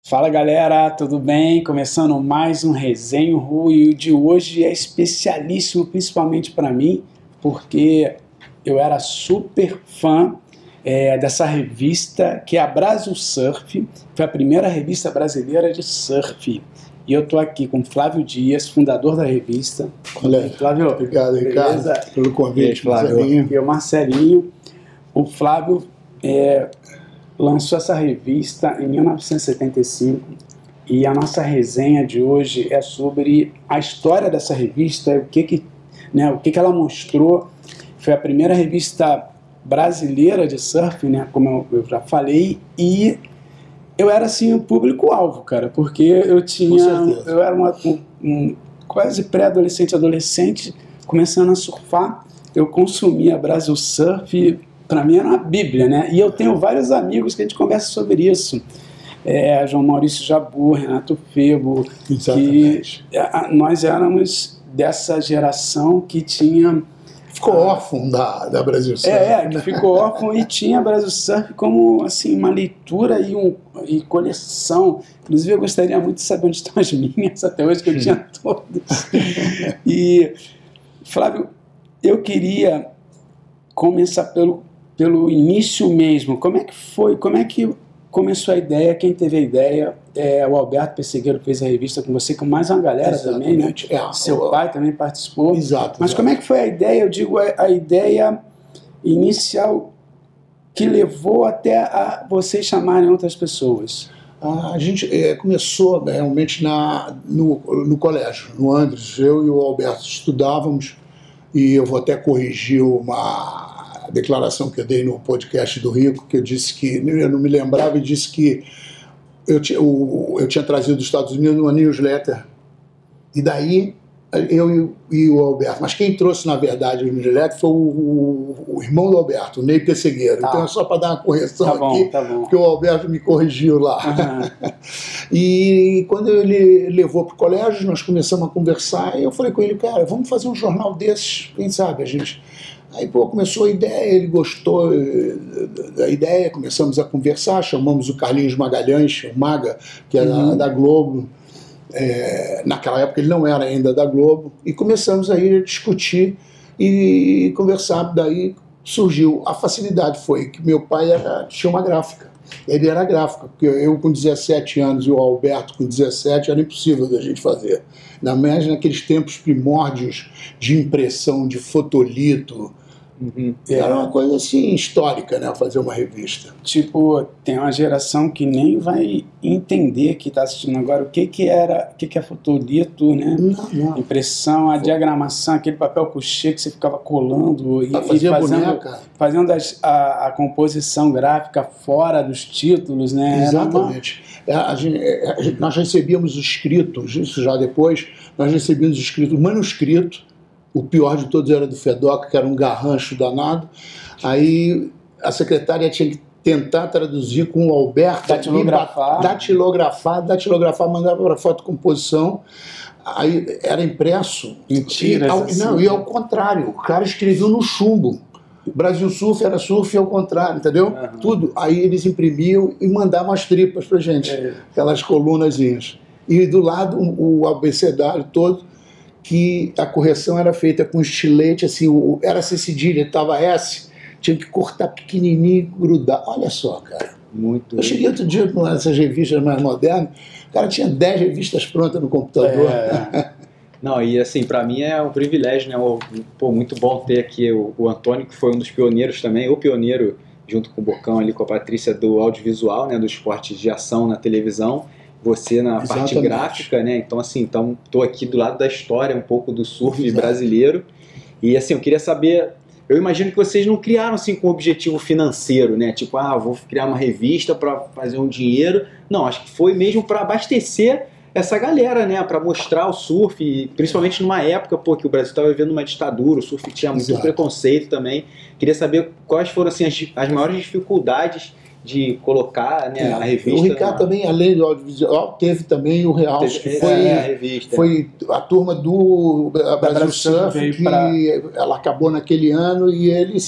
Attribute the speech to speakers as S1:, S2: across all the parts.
S1: Fala galera, tudo bem? Começando mais um Resenha Ru, e o de hoje é especialíssimo, principalmente para mim, porque eu era super fã dessa revista que é a Brasil Surf, foi a primeira revista brasileira de surf. E eu tô aqui com Flávio Dias, fundador da revista.
S2: Olha,
S1: Flávio,
S2: obrigado, Ricardo, pelo convite,
S1: Flávio. E o Marcelinho. O Flávio lançou essa revista em 1975 e a nossa resenha de hoje é sobre a história dessa revista, o que ela mostrou. Foi a primeira revista brasileira de surf, né, como eu já falei, e eu era assim o público-alvo, cara, porque eu era um quase pré-adolescente, adolescente, começando a surfar. Eu consumia Brasil Surf. Para mim era uma bíblia, né? E eu tenho vários amigos que a gente conversa sobre isso. João Maurício Jabu, Renato Febo,
S2: exatamente.
S1: Que nós éramos dessa geração que tinha...
S2: Ficou órfão da Brasil Surf.
S1: Que ficou órfão e tinha Brasil Surf como assim, uma leitura e coleção. Inclusive eu gostaria muito de saber onde estão as minhas até hoje, que eu tinha todas. E, Flávio, eu queria começar pelo início mesmo. Como é que foi? Como é que começou a ideia? Quem teve a ideia? O Alberto Pessegueiro fez a revista com você, com mais uma galera. Exatamente. Também, né? Seu pai também participou.
S2: Exato.
S1: Mas como é que foi a ideia? Eu digo, a ideia inicial que levou até a vocês chamarem outras pessoas.
S2: A gente começou realmente no colégio, no Andres. Eu e o Alberto estudávamos, e eu vou até corrigir uma declaração que eu dei no podcast do Rico, que eu disse que, eu não me lembrava, e disse que eu tinha trazido dos Estados Unidos uma newsletter, e daí eu e o Alberto, mas quem trouxe na verdade o newsletter foi o irmão do Alberto, o Ney Pessegueiro. Tá. Então é só para dar uma correção aqui, porque o Alberto me corrigiu lá. Uhum. E quando ele levou para o colégio, nós começamos a conversar, e eu falei com ele, cara, vamos fazer um jornal desses, quem sabe a gente... Aí, começou a ideia, ele gostou da ideia, começamos a conversar, chamamos o Carlinhos Magalhães, o Maga, que era da Globo. Naquela época ele não era ainda da Globo, e começamos aí a discutir e conversar. Daí surgiu, a facilidade foi que meu pai tinha uma gráfica, ele era gráfico, porque eu com 17 anos e o Alberto com 17 era impossível da gente fazer. Naqueles tempos primórdios de impressão, de fotolito. Era uma coisa assim histórica, né, fazer uma revista.
S1: Tipo, tem uma geração que nem vai entender, que está assistindo agora, o que é fotolito, né?
S2: Não.
S1: Impressão, a diagramação, aquele papel couché que você ficava colando e fazendo a composição gráfica fora dos títulos, né?
S2: Exatamente. Nós recebíamos escritos, isso já depois, nós recebíamos escritos, manuscrito. O pior de todos era do Fedoca, que era um garrancho danado. Aí a secretária tinha que tentar traduzir com o Alberto. Datilografar, mandava para fotocomposição. Aí era impresso.
S1: Mentira.
S2: E ao contrário, o cara escreveu no chumbo. Brasil Surf era surf e ao contrário, entendeu? Uhum. Tudo. Aí eles imprimiam e mandavam as tripas pra gente, aquelas colunazinhas. E do lado o abecedário todo, que a correção era feita com estilete, assim, era C cedilha, estava S, tinha que cortar pequenininho e grudar. Olha só, cara.
S1: Muito.
S2: Eu cheguei outro dia com essas revistas mais modernas, o cara tinha 10 revistas prontas no computador.
S3: Não, e assim, para mim é um privilégio, né? Muito bom ter aqui o Antônio, que foi um dos pioneiros também, o pioneiro, junto com o Bocão ali, com a Patrícia, do audiovisual, né? Do esporte de ação na televisão. Você na parte gráfica, né? Então, assim, tô aqui do lado da história, um pouco do surf brasileiro. E, assim, eu queria saber... Eu imagino que vocês não criaram, assim, com objetivo financeiro, né? Tipo, vou criar uma revista para fazer um dinheiro. Não, acho que foi mesmo para abastecer essa galera, né? Para mostrar o surf, principalmente numa época, que o Brasil estava vivendo uma ditadura, o surf tinha muito preconceito também. Queria saber quais foram, assim, as maiores dificuldades de colocar, né, a revista.
S2: O Ricardo também, além do audiovisual, teve também o Realce, que foi
S3: a revista.
S2: Foi a turma do Brasil Surf, que ela acabou naquele ano e ele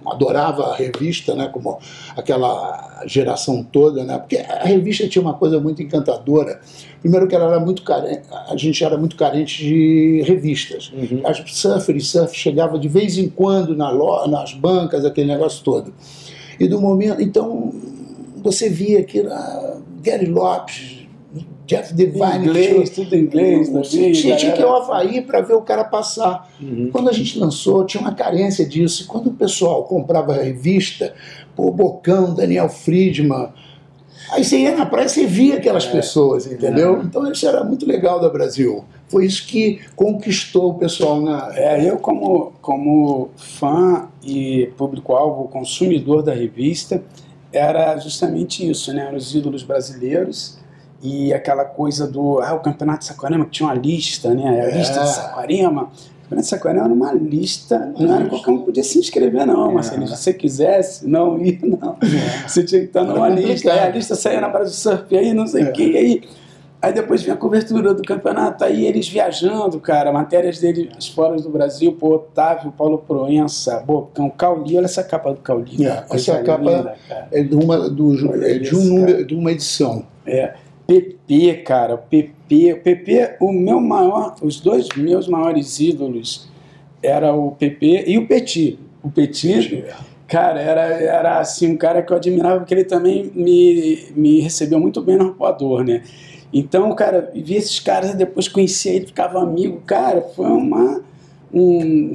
S2: adorava a revista, né, como aquela geração toda, né, porque a revista tinha uma coisa muito encantadora. Primeiro que ela era muito carente, a gente era muito carente de revistas. As surf chegava de vez em quando nas bancas, aquele negócio todo. E do momento, então, você via que Gary Lopes, Jeff Devine,
S1: tudo em inglês,
S2: tinha que ir ao Havaí para ver o cara passar. Quando a gente lançou, tinha uma carência disso. E quando o pessoal comprava a revista, Bocão, Daniel Friedman, aí você ia na praia e você via aquelas pessoas, entendeu? Então isso era muito legal da Brasil. Foi isso que conquistou o pessoal
S1: eu como fã e público-alvo, consumidor da revista, era justamente isso, né? Os ídolos brasileiros e aquela coisa do o Campeonato de Saquarema, que tinha uma lista, né? A lista de Saquarema. O Campeonato de Saquarema era uma lista, não era qualquer um que podia se inscrever, não, Marcelo. Se você quisesse, não ia, não. Você tinha que estar numa lista. Aí a lista saía na Brasil Surf, aí não sei o que, aí depois vinha a cobertura do campeonato, aí eles viajando, cara, matérias deles fora do Brasil, Otávio, Paulo Proença, Bocão, Cauli, olha essa capa do Cauli.
S2: Essa capa é de uma edição.
S1: PP, cara, PP, os dois meus maiores ídolos era o PP e o Petit. O Petit, cara, era assim, um cara que eu admirava, porque ele também me recebeu muito bem no Arpoador, né? Então, cara, via esses caras e depois conhecia ele, ficava amigo. Cara, foi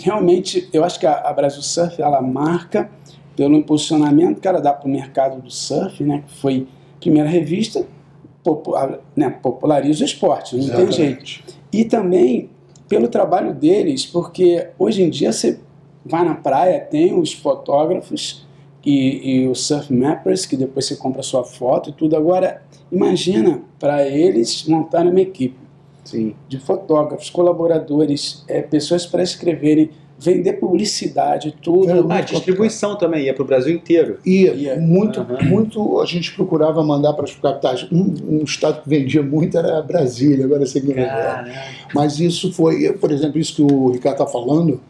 S1: realmente, eu acho que a Brasil Surf, ela marca pelo impulsionamento que ela dá para o mercado do surf, né? Que foi a primeira revista, populariza o esporte, não tem jeito. E também pelo trabalho deles, porque hoje em dia você vai na praia, tem os fotógrafos e os surf mappers, que depois você compra sua foto e tudo. Agora, imagina para eles montarem uma equipe de fotógrafos, colaboradores, pessoas para escreverem, vender publicidade, tudo.
S3: A distribuição também ia para o Brasil inteiro.
S2: Muito a gente procurava mandar para as capitais. Um estado que vendia muito era Brasília, agora sei que mas isso foi, por exemplo, isso que o Ricardo está falando,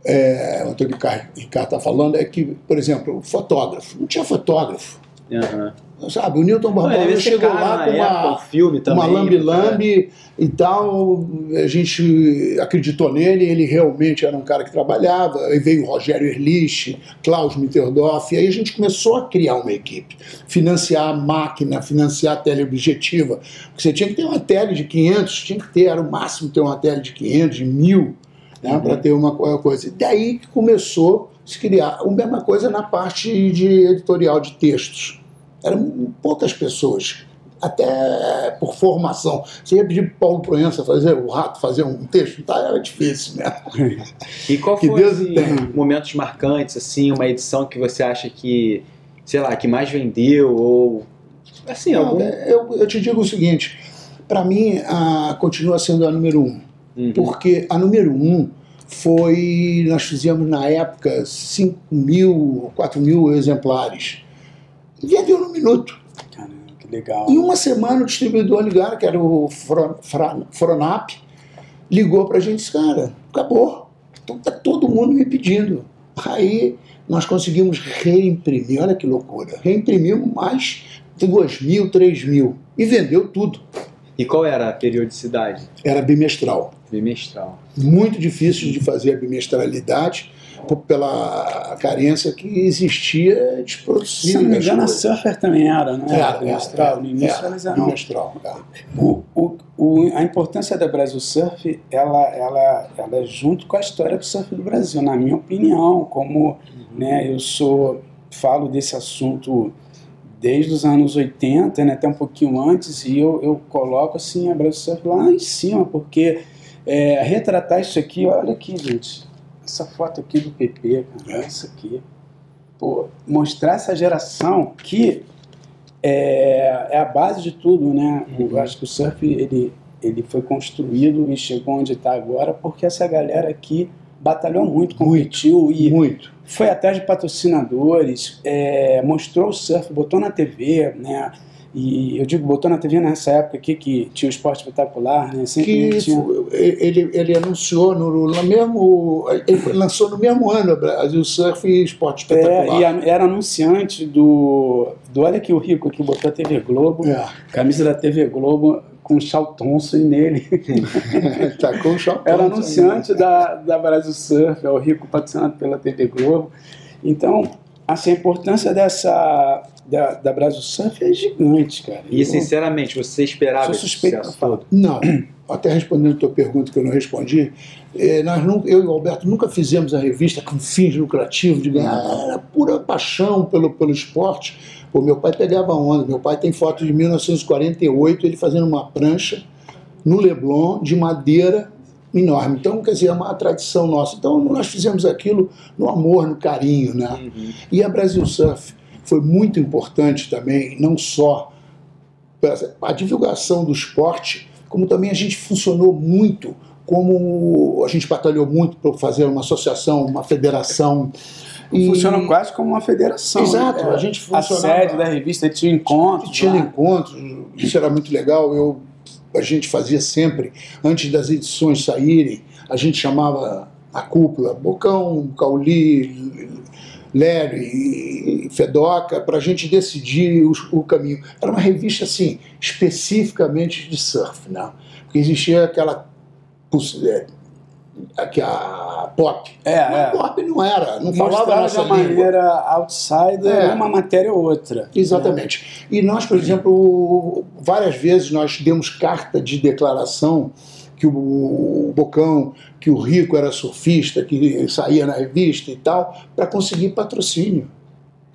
S2: o Antônio Ricardo está falando, é que, por exemplo, o fotógrafo, não tinha fotógrafo. Sabe, o Newton Barbosa chegou lá com uma lambi-lambi e tal, a gente acreditou nele, ele realmente era um cara que trabalhava, aí veio o Rogério Erlich, Klaus Mitterdorf, e aí a gente começou a criar uma equipe, financiar a máquina, financiar a teleobjetiva, porque você tinha que ter uma tele de 500, tinha que ter, era o máximo ter uma tele de 500, de 1000, né, para ter uma coisa. E daí que começou a se criar a mesma coisa na parte de editorial de textos. Eram poucas pessoas, até por formação. Você ia pedir para o Paulo Proença fazer um texto, tá? Era difícil, né?
S3: E qual foi momentos marcantes, assim, uma edição que você acha que, sei lá, que mais vendeu, ou assim,
S2: eu te digo o seguinte, para mim continua sendo a número 1, porque a número 1 foi, nós fizemos na época 5.000, 4.000 exemplares. Vendeu no minuto.
S1: Caramba, que legal.
S2: Em uma semana o distribuidor ligaram, que era o Fronap, ligou pra gente e disse, cara, acabou. Então tá todo mundo me pedindo. Aí nós conseguimos reimprimir, olha que loucura. Reimprimimos mais de 2.000, 3.000 e vendeu tudo.
S3: E qual era a periodicidade?
S2: Era bimestral.
S3: Bimestral.
S2: Muito difícil de fazer a bimestralidade, pela carência que existia de produzir.
S1: Se não me engano, a Surfer também era, não era? Bimestral. No início eles eram.
S2: Bimestral.
S1: A importância da Brasil Surf, ela é junto com a história do surf do Brasil, na minha opinião, como né, falo desse assunto desde os anos 80, né, até um pouquinho antes, e eu coloco assim a Brasil Surf lá em cima, porque retratar isso aqui, olha aqui, gente, essa foto aqui do PP, cara, isso aqui, pô, mostrar essa geração que é a base de tudo, né? Eu acho que o surf ele foi construído e chegou onde está agora porque essa galera aqui batalhou muito, competiu e
S2: Muito.
S1: foi atrás de patrocinadores, mostrou o surf, botou na TV, né? E eu digo, botou na TV nessa época aqui que tinha o Esporte Espetacular, né? Sempre tinha...
S2: ele anunciou ele lançou no mesmo ano Brasil Surf e Esporte Espetacular.
S1: E era anunciante do olha que o Rico aqui botou a TV Globo, camisa da TV Globo com o Charles Thompson nele.
S2: Tá com o Charles
S1: Era
S2: Thompson
S1: anunciante da Brasil Surf, o Rico patrocinado pela TV Globo. Então, assim, a importância da Brasil Surf é gigante, cara.
S3: E, sinceramente, você esperava
S1: sou suspeito
S3: esse
S1: pra falar.
S2: Não. Até respondendo a tua pergunta que eu não respondi, eu e o Alberto nunca fizemos a revista com fins lucrativos de ganhar. Era pura paixão pelo esporte. Pô, meu pai pegava onda. Meu pai tem foto de 1948, ele fazendo uma prancha no Leblon de madeira enorme. Então, quer dizer, é uma tradição nossa. Então, nós fizemos aquilo no amor, no carinho, né? Uhum. E a Brasil Surf foi muito importante também, não só para a divulgação do esporte, como também a gente funcionou muito, como a gente batalhou muito para fazer uma associação, uma federação.
S1: Funciona quase como uma federação.
S2: Exato. A gente funcionava,
S1: a sede da revista tinha encontros.
S2: Tinha encontros, isso era muito legal. A gente fazia sempre, antes das edições saírem, a gente chamava a cúpula, Bocão, Cauli, Lério e Fedoca, para a gente decidir o caminho. Era uma revista, assim, especificamente de surf, né? Porque existia aquela pop. Mas pop não era, não falava a nossa
S1: língua. De uma maneira outsider, uma matéria ou outra.
S2: Exatamente. Né? E nós, por exemplo, várias vezes nós demos carta de declaração que o Bocão, que o Rico era surfista, que saía na revista e tal, para conseguir patrocínio.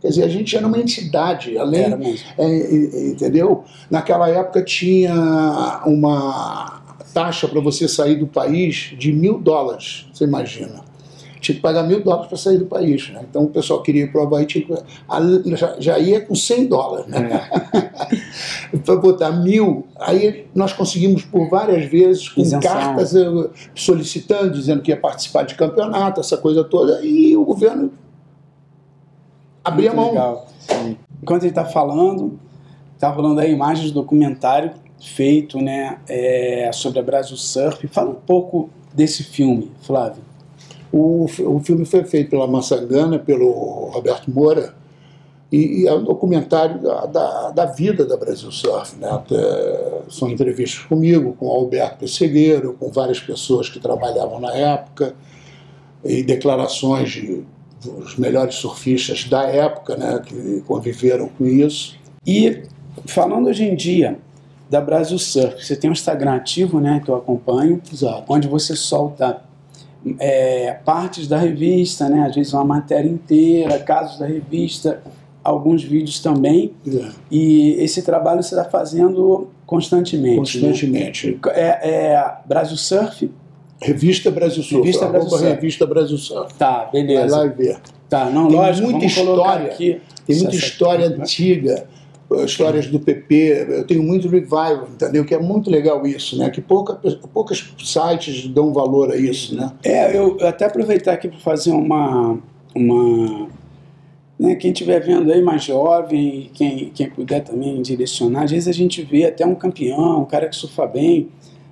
S2: Quer dizer, a gente era uma entidade, além, entendeu? Naquela época tinha uma taxa para você sair do país de $1.000, você imagina. Tinha que pagar $1.000 para sair do país, né? Então o pessoal queria ir para o Havaí, já ia com $100, né? Para botar 1.000, aí nós conseguimos por várias vezes, com cartas solicitando, dizendo que ia participar de campeonato, essa coisa toda, e o governo abria a mão.
S1: Legal. Sim. Enquanto ele está falando, está rolando aí imagens do documentário feito, né, sobre a Brasil Surf. Fala um pouco desse filme, Flávio.
S2: O filme foi feito pela Massangana, pelo Roberto Moura, e é um documentário da vida da Brasil Surf, né? São entrevistas comigo, com o Alberto Pessegueiro, com várias pessoas que trabalhavam na época, e declarações dos melhores surfistas da época, né, que conviveram com isso.
S1: E falando hoje em dia da Brasil Surf, você tem um Instagram ativo, né, que eu acompanho,
S2: exato,
S1: onde você solta partes da revista, né, às vezes uma matéria inteira, casos da revista, alguns vídeos também, e esse trabalho você está fazendo constantemente.
S2: Constantemente.
S1: Né? Brasil Surf?
S2: Revista Brasil Surf. Revista Brasil Surf.
S1: Tá, beleza.
S2: Vai lá e ver.
S1: Tá, não,
S2: tem
S1: lógico,
S2: muita história aqui. Tem muita história antiga, histórias do PP. Eu tenho muito revival, entendeu? Que é muito legal isso, né? Que poucos sites dão valor a isso, né?
S1: Eu até aproveitar aqui para fazer uma né, quem estiver vendo aí mais jovem, quem puder também direcionar, às vezes a gente vê até um campeão, um cara que surfa bem,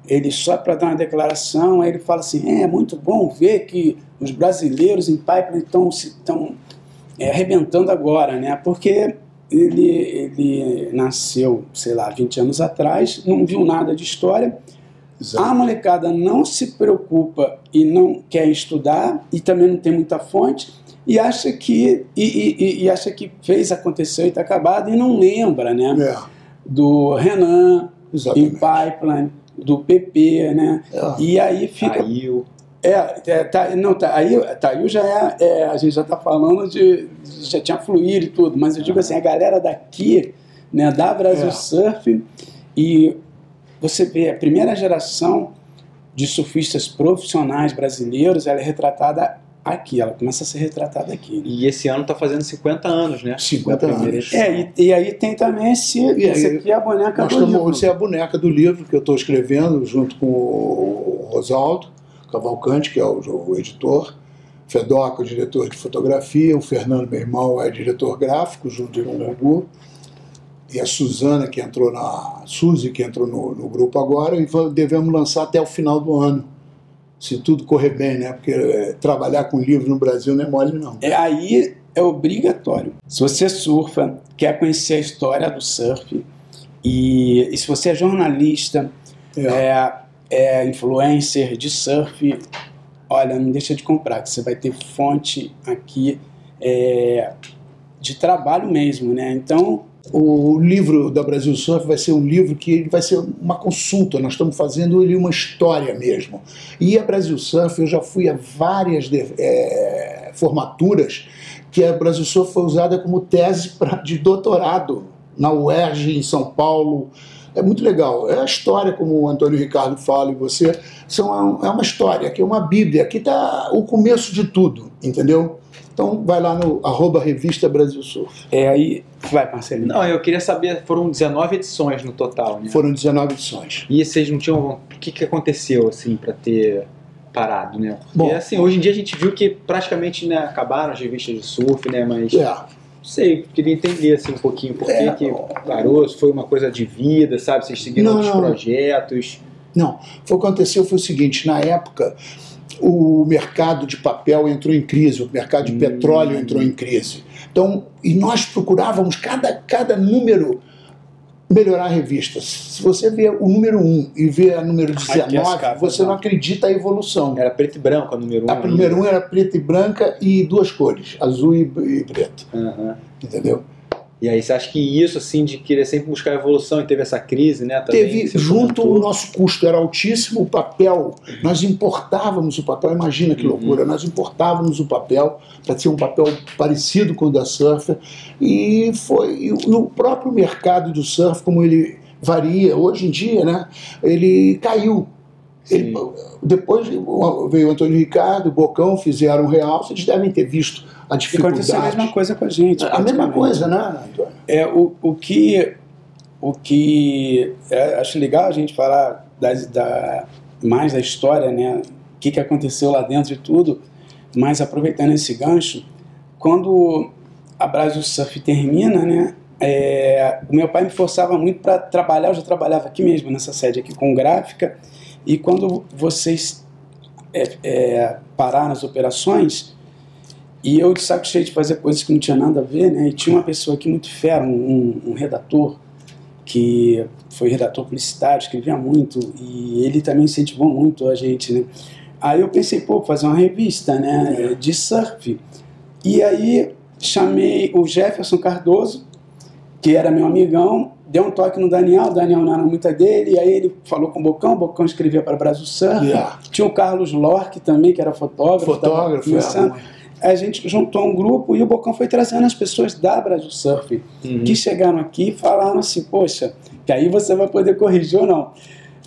S1: ele só para dar uma declaração, aí ele fala assim, é muito bom ver que os brasileiros em pipeline estão arrebentando agora, né? Porque ele nasceu, sei lá, 20 anos atrás, não viu nada de história. Exato. A molecada não se preocupa e não quer estudar, e também não tem muita fonte, e acha que, acha que fez, aconteceu e está acabado, e não lembra, né? Do Renan, em pipeline, do PP, né? E aí fica...
S3: Tail.
S1: Tail já a gente já está falando já tinha fluído e tudo, mas eu digo assim, a galera daqui, né, da Brasil Surf, e você vê a primeira geração de surfistas profissionais brasileiros, ela é retratada aqui, ela começa a ser retratada aqui. Né?
S3: E esse ano está fazendo 50 anos, né?
S2: 50 anos.
S1: E aí tem também esse aqui é a boneca do livro.
S2: Essa é a boneca do livro que eu estou escrevendo junto com o Rosaldo Cavalcante, que é o editor, Fedoca, o diretor de fotografia, o Fernando, meu irmão, é diretor gráfico, junto com o Gugu, e a Suzana, que entrou Suzy, que entrou no grupo agora, e devemos lançar até o final do ano, se tudo correr bem, né? Porque trabalhar com livro no Brasil não é mole, não.
S1: Aí é obrigatório. Se você surfa, quer conhecer a história do surf, e se você é jornalista, influencer de surf, olha, não deixa de comprar, que você vai ter fonte aqui de trabalho mesmo, né? Então,
S2: o livro da Brasil Surf vai ser um livro que vai ser uma consulta, nós estamos fazendo ele uma história mesmo. E a Brasil Surf, eu já fui a várias formaturas que a Brasil Surf foi usada como tese de doutorado na UERJ, em São Paulo. É muito legal. É a história, como o Antônio Ricardo fala e você, é uma história, aqui é uma bíblia, aqui está o começo de tudo, entendeu? Então vai lá no @revista Brasil Surf.
S1: Aí vai, Marcelinho.
S3: Não, eu queria saber, foram 19 edições no total, né?
S2: Foram 19 edições.
S3: E vocês não tinham... O que aconteceu, assim, para ter parado, né? Porque,
S2: bom,
S3: assim, hoje em dia a gente viu que praticamente, né, acabaram as revistas de surf, né, mas... Não sei, queria entender, assim, um pouquinho por que parou, se foi uma coisa de vida, sabe? Vocês seguiram outros projetos?
S2: Não, o que aconteceu foi o seguinte, na época... o mercado de papel entrou em crise, o mercado de petróleo entrou em crise. Então, e nós procurávamos cada número melhorar a revista. Se você vê o número 1 e vê a número 19, você não acredita a evolução.
S3: Era preto e branco a número 1?
S2: A número 1 era preta e branca e duas cores, azul e preto. Entendeu?
S3: E aí você acha que isso, assim, de querer sempre buscar evolução e teve essa crise, né? Também,
S2: teve, junto o nosso custo era altíssimo, o papel, nós importávamos o papel, imagina que loucura, nós importávamos o papel para ser um papel parecido com o da Surfer, e o próprio mercado do surf, como ele varia hoje em dia, né? Ele caiu. Depois veio o Antônio Ricardo, o Bocão, fizeram um real, vocês devem ter visto a dificuldade.
S1: Aconteceu a mesma coisa com a gente.
S2: A mesma coisa, né, Antônio?
S1: O que acho legal a gente falar mais da história, né? O que aconteceu lá dentro de tudo, mas aproveitando esse gancho, quando a Brasil Surf termina, né? O meu pai me forçava muito para trabalhar, eu já trabalhava aqui mesmo, nessa sede aqui com gráfica, e quando vocês pararam as operações, e eu de saco cheio de fazer coisas que não tinha nada a ver, né? E tinha uma pessoa aqui muito fera, um redator, que foi redator publicitário, escrevia muito, e ele também incentivou muito a gente, né? Aí eu pensei, fazer uma revista, né, de surf. E aí chamei o Jefferson Cardoso, que era meu amigão, deu um toque no Daniel, o Daniel não era muito dele, e aí ele falou com o Bocão escrevia para Brasil Surf. Tinha o Carlos Lorque também, que era fotógrafo. A gente juntou um grupo e o Bocão foi trazendo as pessoas da Brasil Surf, que chegaram aqui e falaram assim, poxa, que aí você vai poder corrigir ou não.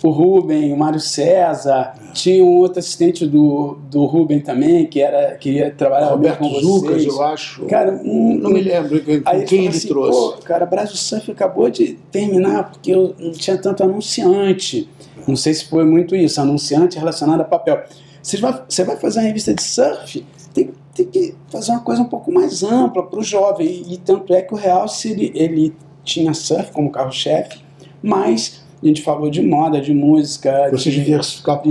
S1: O Rubem, o Mário César, tinha um outro assistente do Rubem também, que ia trabalhar
S2: Roberto
S1: com vocês.
S2: Zucas, eu acho.
S1: Cara,
S2: não me lembro quem ele
S1: assim,
S2: trouxe.
S1: Cara, Brasil Surf acabou de terminar porque eu não tinha tanto anunciante. Não sei se foi muito isso, anunciante relacionado a papel. Você vai fazer uma revista de surf, tem que fazer uma coisa um pouco mais ampla para o jovem. E tanto é que o Realce, ele tinha surf como carro-chefe, mas a gente falou de moda, de música. A gente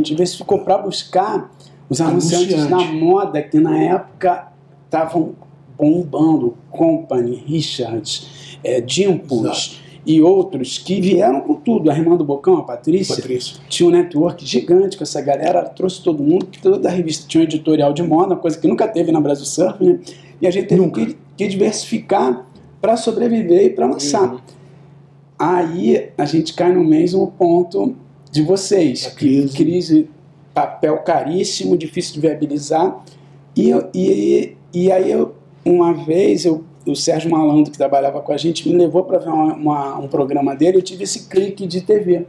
S1: diversificou para buscar os anunciantes da moda que na época estavam bombando. Company, Richards, Dimples e outros que vieram com tudo. A Armando Bocão, a Patrícia, tinha um network gigante com essa galera, trouxe todo mundo, toda a revista tinha um editorial de moda, coisa que nunca teve na Brasil Surf, né? E a gente teve que diversificar para sobreviver e para lançar. Aí a gente cai no mesmo ponto de vocês. Crise, papel caríssimo, difícil de viabilizar. E aí, uma vez, o Sérgio Malandro, que trabalhava com a gente, me levou para ver um programa dele. Eu tive esse clique de TV,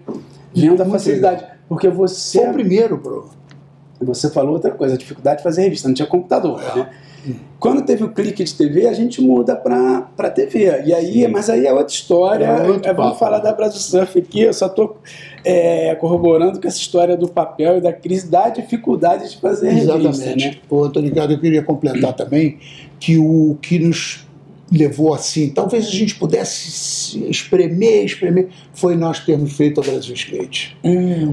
S1: vendo a facilidade. Porque você...
S2: Foi o primeiro, bro.
S1: Você falou outra coisa, a dificuldade de fazer revista, não tinha computador, né? Quando teve o clique de TV, a gente muda para TV. E aí, mas aí é outra história. Vamos falar da Brasil Surf aqui. Eu só estou corroborando com essa história do papel e da crise, da dificuldade de fazer revista.
S2: Exatamente.
S1: Né?
S2: Ô, Tony Ricardo, eu queria completar também que o que nos levou assim, talvez a gente pudesse espremer, foi nós termos feito a Brasil Skate.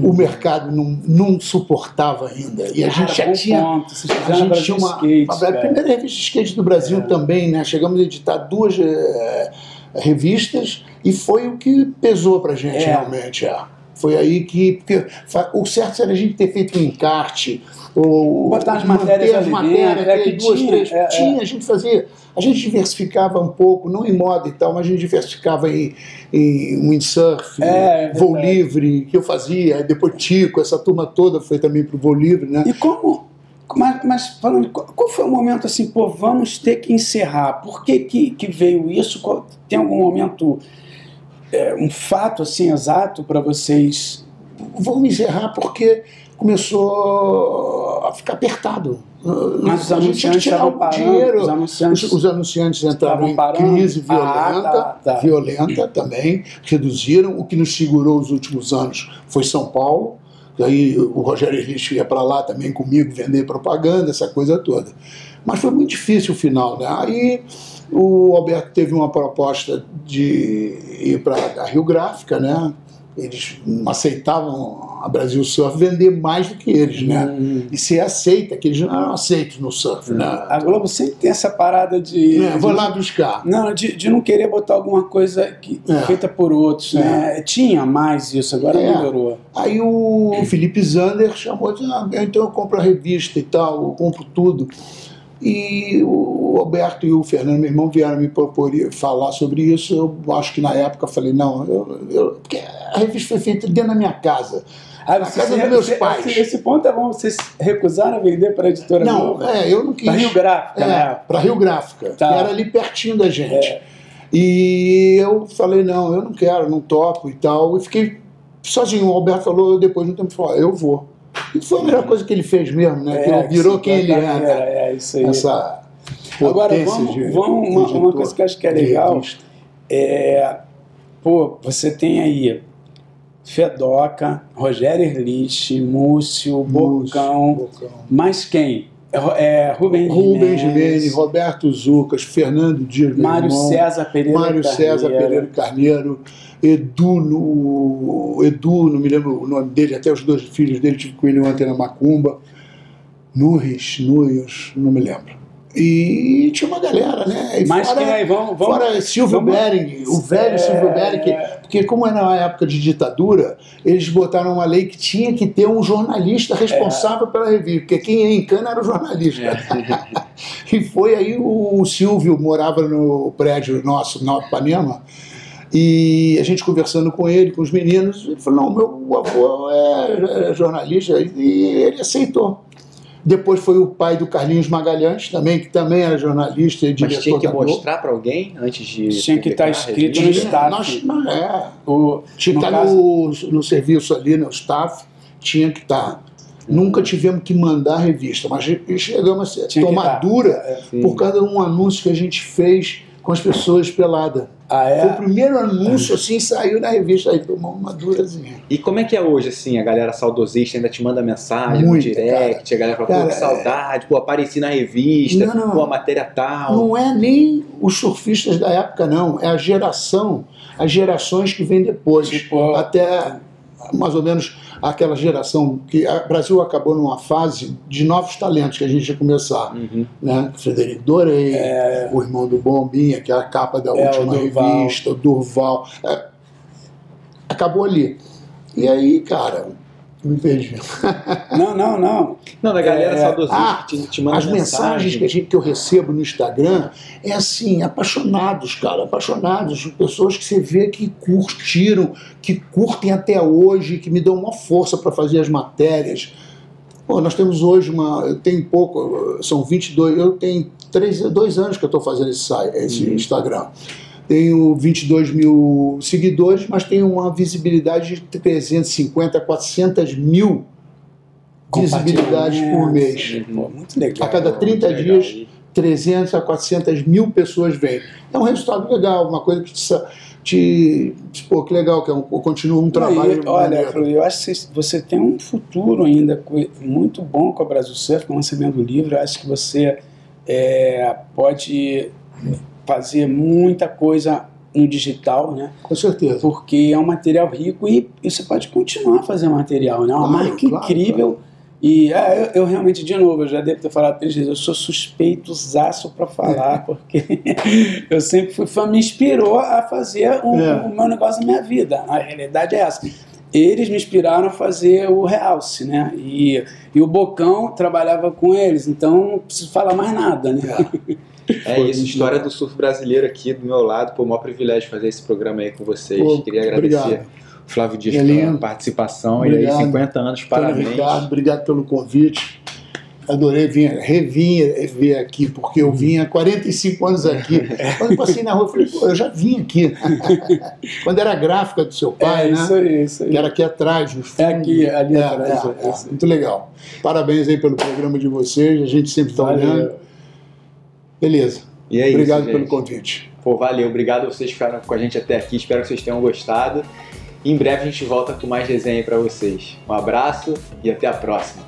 S2: O mercado não suportava ainda. E a gente já tinha uma a primeira revista de skate do Brasil também, né? Chegamos a editar 2 revistas e foi o que pesou pra gente realmente. Foi aí que... Porque o certo era a gente ter feito um encarte, ou
S1: botar as matérias,
S2: tinha, a gente fazia... A gente diversificava um pouco, não em moda e tal, mas a gente diversificava em windsurf, voo livre, que eu fazia, depois Tico, essa turma toda foi também pro voo livre, né?
S1: E como... Mas falando, qual foi o momento assim, pô, vamos ter que encerrar? Por que veio isso? Tem algum momento, um fato assim exato para vocês?
S2: Vamos encerrar porque começou a ficar apertado.
S1: Mas os anunciantes estavam parando,
S2: os anunciantes entraram em crise violenta também, reduziram. O que nos segurou os últimos anos foi São Paulo. E aí o Rogério Erlich ia para lá também comigo vender propaganda, essa coisa toda. Mas foi muito difícil o final, né? Aí o Alberto teve uma proposta de ir para a Rio Gráfica, né? Eles aceitavam a Brasil Surf vender mais do que eles, né? E se aceita, que eles não aceitam no surf, né?
S1: A Globo sempre tem essa parada de...
S2: vou lá buscar.
S1: Não, de não querer botar alguma coisa feita por outros, né? Tinha mais isso, agora melhorou.
S2: Aí o Felipe Zander chamou, disse, então eu compro a revista e tal, eu compro tudo. E o Alberto e o Fernando, meu irmão, vieram me propor falar sobre isso. Eu acho que na época eu falei, não, porque a revista foi feita dentro da minha casa. Na casa dos meus pais.
S1: Esse ponto é bom, vocês recusaram a vender para a editora Globo?
S2: Não, eu não quis.
S1: Para Rio Gráfica, né?
S2: Para Rio Gráfica, que era ali pertinho da gente. E eu falei, não, eu não quero, não topo e tal. E fiquei sozinho. O Alberto falou, depois de um tempo, falou, eu vou. E foi a melhor coisa que ele fez mesmo, né? Que ele virou quem ele é.
S1: Isso aí.
S2: Essa
S1: agora, uma coisa que eu acho que é legal pô, você tem aí Fedoca, Rogério Erlich, Múcio, Bocão, mas quem? Rubem
S2: Gimenez, Roberto Zucas, Fernando Dias,
S1: Mário César Pereira
S2: Carneiro, Edu, não me lembro o nome dele, até os 2 filhos dele, tive com ele ontem na Macumba, Nunes, não me lembro. E tinha uma galera, né? E
S1: mas quem aí?
S2: Fora Silvio Bering, o velho Silvio Bering, porque como era uma época de ditadura, eles botaram uma lei que tinha que ter um jornalista responsável pela revista, porque quem ia em cana era o jornalista. E foi aí o Silvio morava no prédio nosso, na Ipanema, e a gente conversando com ele, com os meninos, ele falou, não, meu avô é jornalista, e ele aceitou. Depois foi o pai do Carlinhos Magalhães, também, que também era jornalista e diretor.
S3: Mas tinha que mostrar para alguém antes de...
S1: Tinha que estar escrito no staff.
S2: Tinha que estar no serviço ali, no staff, tinha que estar. Nunca tivemos que mandar a revista, mas chegamos a tomar dura por causa de um anúncio que a gente fez com as pessoas peladas. Foi o primeiro anúncio, assim, saiu na revista, aí tomou uma durazinha.
S3: E como é que é hoje, assim, a galera saudosista ainda te manda mensagem no direct, a galera fala, pô, que saudade, pô, apareci na revista, pô, a matéria tal.
S2: Não é nem os surfistas da época, não, é a geração, as gerações que vêm depois, até mais ou menos aquela geração que o Brasil acabou numa fase de novos talentos que a gente ia começar, né? Frederico Dorei, o irmão do Bombinha, que é a capa da última revista, o Durval, acabou ali. E aí, cara, me perdi.
S3: Não, da galera saudosista te manda
S2: as mensagens que eu recebo no Instagram é assim, apaixonados, cara, apaixonados, pessoas que você vê que curtiram, que curtem até hoje, que me dão uma força para fazer as matérias. Pô, nós temos hoje eu tenho pouco, são 22, eu tenho 2 anos que eu estou fazendo esse Instagram. Tenho 22 mil seguidores, mas tenho uma visibilidade de 350 a 400 mil visibilidades por mês.
S1: Muito legal.
S2: A cada 30 dias 300 a 400 mil pessoas veem. É um resultado legal, uma coisa que pô, que legal, que continua um trabalho.
S1: Olha, eu acho que você tem um futuro ainda muito bom com a Brasil Surf, com o lançamento do livro. Eu acho que você pode fazer muita coisa no digital, né?
S2: Com certeza.
S1: Porque é um material rico e você pode continuar a fazer material, né? É uma marca incrível. Claro. E eu realmente, de novo, eu já devo ter falado 3 vezes, eu sou suspeitozaço para falar, porque eu sempre fui fã, me inspirou a fazer o meu negócio na minha vida. A realidade é essa. Eles me inspiraram a fazer o Realce, né? E o Bocão trabalhava com eles, então não preciso falar mais nada, né?
S3: É isso, história do surf brasileiro aqui do meu lado. Pô, o maior privilégio fazer esse programa aí com vocês.
S2: Pô,
S3: queria agradecer.
S2: Obrigado.
S3: Flávio Dias pela participação. Obrigado. E aí 50 anos, parabéns.
S2: Ricardo, obrigado pelo convite. Adorei rever aqui, porque eu vim há 45 anos aqui. Quando eu passei na rua, eu falei, pô, eu já vim aqui. Quando era a gráfica do seu pai, né? Isso aí. Que era aqui atrás, no fundo.
S1: Ali atrás.
S2: Muito legal. Parabéns aí pelo programa de vocês, a gente sempre está olhando. Beleza.
S3: E é
S2: obrigado
S3: isso,
S2: pelo convite.
S3: Pô, valeu. Obrigado a vocês que ficaram com a gente até aqui. Espero que vocês tenham gostado. Em breve a gente volta com mais resenha para vocês. Um abraço e até a próxima.